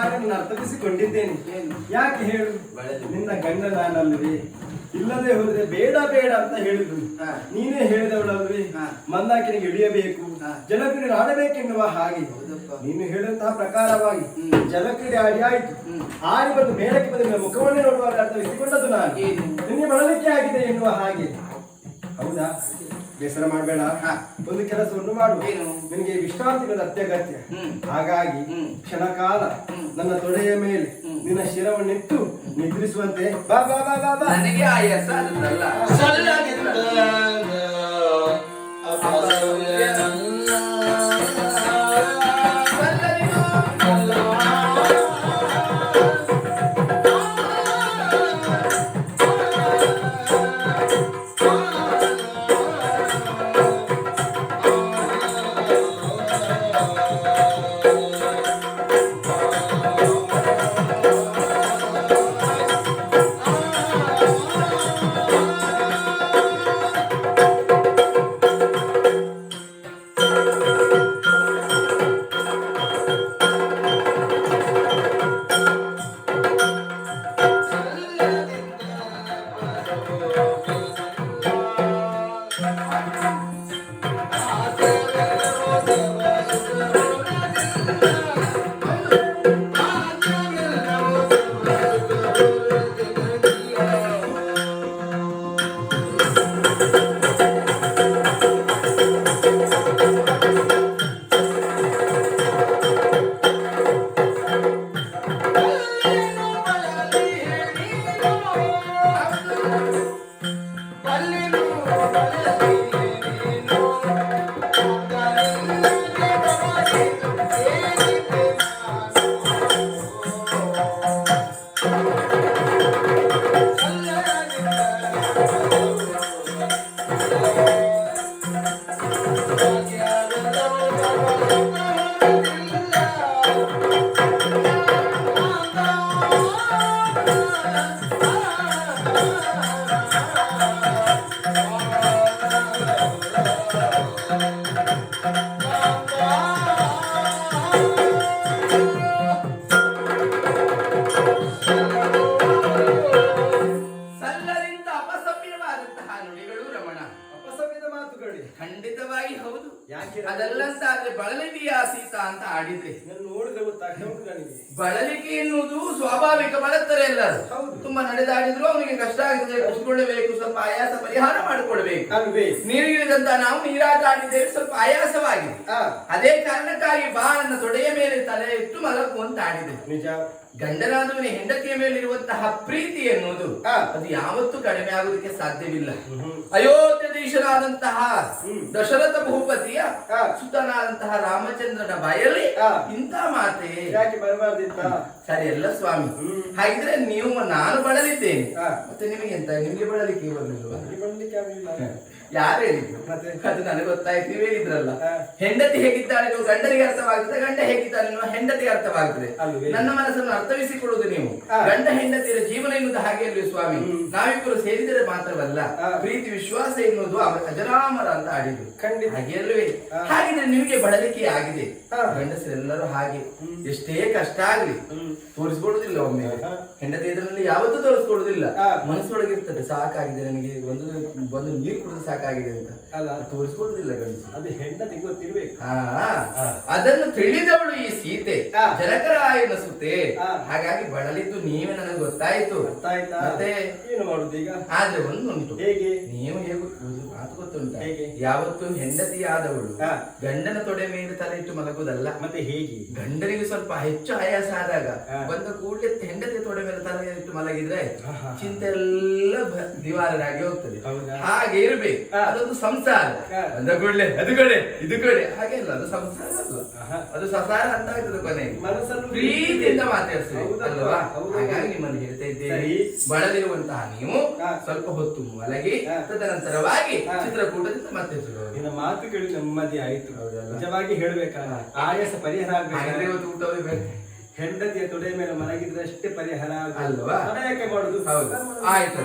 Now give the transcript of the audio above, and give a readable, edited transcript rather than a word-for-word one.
ನಾನು ಅರ್ಥೈಸಿಕೊಂಡಿದ್ದೇನೆ. ಯಾಕೆ ಹೇಳು, ನಿನ್ನ ಗಂಡ ನಾನಲ್ವೇ? ಇಲ್ಲದೆ ಹೋದ್ರೆ ಬೇಡ ಬೇಡ ಅಂತ ಹೇಳಿದ್ರು. ನೀನೇ ಹೇಳಿದವಳಲ್ವೇ ಮಂದಾಕಿನಿಗೆ ಇಳಿಯಬೇಕು, ಜಲಕ್ರೀಡೆ ಆಡಬೇಕೆನ್ನುವ ಹಾಗೆ. ನೀನು ಹೇಳುವಂತಹ ಪ್ರಕಾರವಾಗಿ ಜಲಕ್ರೀಡೆ ಆಡಿ ಆಯ್ತು. ಆಡಿ ಬಂದು ಮೇಲಕ್ಕೆ ಬಂದ ಮುಖವನ್ನೇ ನೋಡುವಾಗ ಅರ್ಥವಿಸಿಕೊಂಡದ್ದು ನಾನು ನಿನ್ನೆ ಬಳಲಿಕೆ ಆಗಿದೆ ಎನ್ನುವ ಹಾಗೆ. ಹೌದಾ? ಬೇಸರ ಮಾಡಬೇಡ, ಒಂದು ಕೆಲಸವನ್ನು ಮಾಡು. ನಿನಗೆ ವಿಶ್ರಾಂತಿ ಅತ್ಯಗತ್ಯ. ಹಾಗಾಗಿ ಕ್ಷಣಕಾಲ ನನ್ನ ತೊಡೆಯ ಮೇಲೆ ನಿನ್ನ ಶಿರವನ್ನಿಟ್ಟು ನಿದ್ರಿಸುವಂತೆ ಬಾ ಬಾ ಬಾ ಬಾ ಬಾ. ನನಗೆ ಆಯಾಸ ಅದಲ್ಲ. ಖಂಡಿತವಾಗಿ ಹೌದು. ಅದಲ್ಲಂತಾದ್ರೆ ಬಳಲಿದೆಯಾ ಸೀತಾ ಅಂತ ಆಡಿದ್ರೆ ನೋಡಿದ್ರೆ ಗೊತ್ತಾಗ್ತದೆ ನನಗೆ. ಬಳಲಿಕೆ ಎನ್ನುವುದು ಸ್ವಾಭಾವಿಕ, ಬಳತ್ತಾರೆ ಎಲ್ಲರೂ. ತುಂಬಾ ನಡೆದಾಡಿದ್ರು ಅವನಿಗೆ ಕಷ್ಟ ಆಗಿದೆ, ಕುತ್ಕೊಳ್ಳಬೇಕು, ಸ್ವಲ್ಪ ಆಯಾಸ ಪರಿಹಾರ ಮಾಡಿಕೊಡ್ಬೇಕು. ನೀರಿಗಿಳಿದಂತ ನಾವು ನೀರಾಟ ಆಡಿದ್ದೇವೆ, ಸ್ವಲ್ಪ ಆಯಾಸವಾಗಿದೆ. ಅದೇ ಕಾರಣಕ್ಕಾಗಿ ಬಾ ನನ್ನ ತೊಡೆಯ ಮೇಲೆ ತಲೆ ಇಟ್ಟು ಮಲಗು ಅಂತ ಆಡಿದೆ. ನಿಜ. ಗಂಡನಾದವನ ಹೆಂಡತಿಯ ಮೇಲಿರುವಂತಹ ಪ್ರೀತಿ ಎನ್ನುವುದು ಅದು ಯಾವತ್ತೂ ಕಡಿಮೆ ಆಗುವುದಕ್ಕೆ ಸಾಧ್ಯವಿಲ್ಲ. ಅಯೋಧ್ಯಧೀಶನಾದಂತಹ ದಶರಥ ಭೂಪತಿಯ ಸುತನಾದಂತಹ ರಾಮಚಂದ್ರನ ಬಾಯಲ್ಲಿ ಇಂಥ ಮಾತೆ ಯಾಕೆ ಬರಬಾರ್ದಿತ್ತ? ಸರಿ ಅಲ್ಲ ಸ್ವಾಮಿ. ಹಾಗಿದ್ರೆ ನೀವು ನಾನು ಬಳಲಿದ್ದೇನೆ, ಮತ್ತೆ ನಿಮಗೆ ಎಂತ, ನಿಮ್ಗೆ ಬಳಲಿಕ್ಕೆ ಬರಲಿಲ್ವಾ? ಯಾರು ಹೇಳಿದ್ರು? ಅದು ನನಗೆ ಗೊತ್ತಾಯ್ತು, ನೀವು ಹೇಳಿದ್ರಲ್ಲ. ಹೆಂಡತಿ ಹೇಗಿದ್ದಾಳೆ ನೀವು ಗಂಡನಿಗೆ ಅರ್ಥವಾಗುತ್ತದೆ, ಗಂಡ ಹೇಗಿದ್ದಾನೆ ನೀವು ಹೆಂಡತಿಗೆ ಅರ್ಥವಾಗುತ್ತದೆ. ನನ್ನ ಮನಸ್ಸನ್ನು ಅರ್ಥವಿಸಿಕೊಳ್ಳುವುದು ನೀವು. ಗಂಡ ಹೆಂಡತಿಯ ಜೀವನ ಎನ್ನುವುದು ಹಾಗೆ ಅಲ್ವೇ ಸ್ವಾಮಿ? ನಾವಿಬ್ಬರು ಸೇರಿದರೆ ಮಾತ್ರವಲ್ಲ, ಪ್ರೀತಿ ವಿಶ್ವಾಸ ಎನ್ನುವುದು ಅಜರಾಮರ ಅಂತ ಆಡಿದ್ರು. ಹಾಗೆ ಅಲ್ವೇ? ಹಾಗಿದ್ರೆ ನಿಮಗೆ ಬಳಲಿಕೆ ಆಗಿದೆ. ಗಂಡಸರೆಲ್ಲರೂ ಹಾಗೆ, ಎಷ್ಟೇ ಕಷ್ಟ ಆಗ್ಲಿ ತೋರಿಸ್ಕೊಡುದಿಲ್ಲ. ಒಮ್ಮೆ ಹೆಂಡತಿ ಇದರಲ್ಲಿ ಯಾವತ್ತೂ ತೋರಿಸ್ಕೊಡುದಿಲ್ಲ. ಮನಸ್ಸೊಳಗಿರ್ತದೆ, ಸಾಕಾಗಿದೆ ನನಗೆ, ಒಂದು ನೀರು ಕುಡಿದು ಸಾಕಾಗಿದೆ ಅಂತ ತೋರಿಸ್ಕೊಡುದಿಲ್ಲ ಗಂಡಸು. ಅದು ಹೆಂಡತಿ ಗೊತ್ತಿರ್ಬೇಕು. ಅದನ್ನು ತಿಳಿದವಳು ಈ ಸೀತೆ, ಜನಕರಾಯನ ಸುತೆ. ಹಾಗಾಗಿ ಬಳಲಿದ್ದು ನೀವೇ ನನಗೆ ಗೊತ್ತಾಯ್ತು. ಮತ್ತೆ ಏನು ಮಾಡುದು ಈಗ? ಆದ್ರೆ ಒಂದುಂಟು, ಹೇಗೆ ನೀವು ಹೇಗೂ ಮಾತು ಗೊತ್ತುಂಟ, ಯಾವತ್ತು ಹೆಂಡತಿಯಾದವಳು ಗಂಡನ ತೊಡೆ ಮೇಲೆ ತಲೆ ಇಟ್ಟು ಮಲಗುವುದಲ್ಲ. ಮತ್ತೆ ಹೇಗೆ? ಗಂಡನಿಗೆ ಸ್ವಲ್ಪ ಹೆಚ್ಚು ಆಯಾಸ ಆದಾಗ ಬಂದ ಕೂಡಲೇ ಹೆಂಡತಿ ತೊಡೆ ಮೇಲೆ ತಲೆ ಇಟ್ಟು ಮಲಗಿದ್ರೆ ಚಿಂತೆ ಎಲ್ಲ ದಿವಾಲರಾಗಿ ಹೋಗ್ತದೆ. ಹಾಗೆ ಇರ್ಬೇಕು, ಅದೊಂದು ಸಂಸಾರ. ಅಂದ ಕೂಡಲೇ ಅದು ಕಡೆ ಇದು ಕಡೆ ಹಾಗೆ ಅಲ್ಲ, ಅದು ಸಂಸಾರ ಅಲ್ಲ, ಅದು ಸಸಾರ ಅಂತ ಆಗ್ತದೆ. ಕೊನೆಗೆ ಮನಸ್ಸನ್ನು ಪ್ರೀತಿಯಿಂದ ಮಾತಾಡ್ತದೆ ಅಲ್ವಾ? ಹಾಗಾಗಿ ನಿಮ್ಮನ್ನು ಹೇಳ್ತಾ ಇದ್ದೇನೆ, ಬಳಲಿರುವಂತಹ ನೀವು ಸ್ವಲ್ಪ ಹೊತ್ತು ಮಲಗಿ ತದನಂತರವಾಗಿ ಚಿತ್ರಕೂಟದಿಂದ ಮತ್ತೆ ನಿನ್ನ ಮಾತು ಕೇಳಿ ನೆಮ್ಮದಿ ಆಯ್ತು. ನಿಜವಾಗಿ ಹೇಳ್ಬೇಕಾದ್ರೆ ಆಯಾಸ ಪರಿಹಾರ ಆಗ್ಬೇಕು. ಇವತ್ತು ಊಟವೇ ಬೇಕು. ಹೆಂಡತಿಯ ತೊಡೆ ಮೇಲೆ ಮಲಗಿದ್ರೆ ಅಷ್ಟೇ ಪರಿಹಾರ ಅಲ್ವಾ? ಯಾಕೆ ಮಾಡುದು? ಹೌದು, ಆಯ್ತು.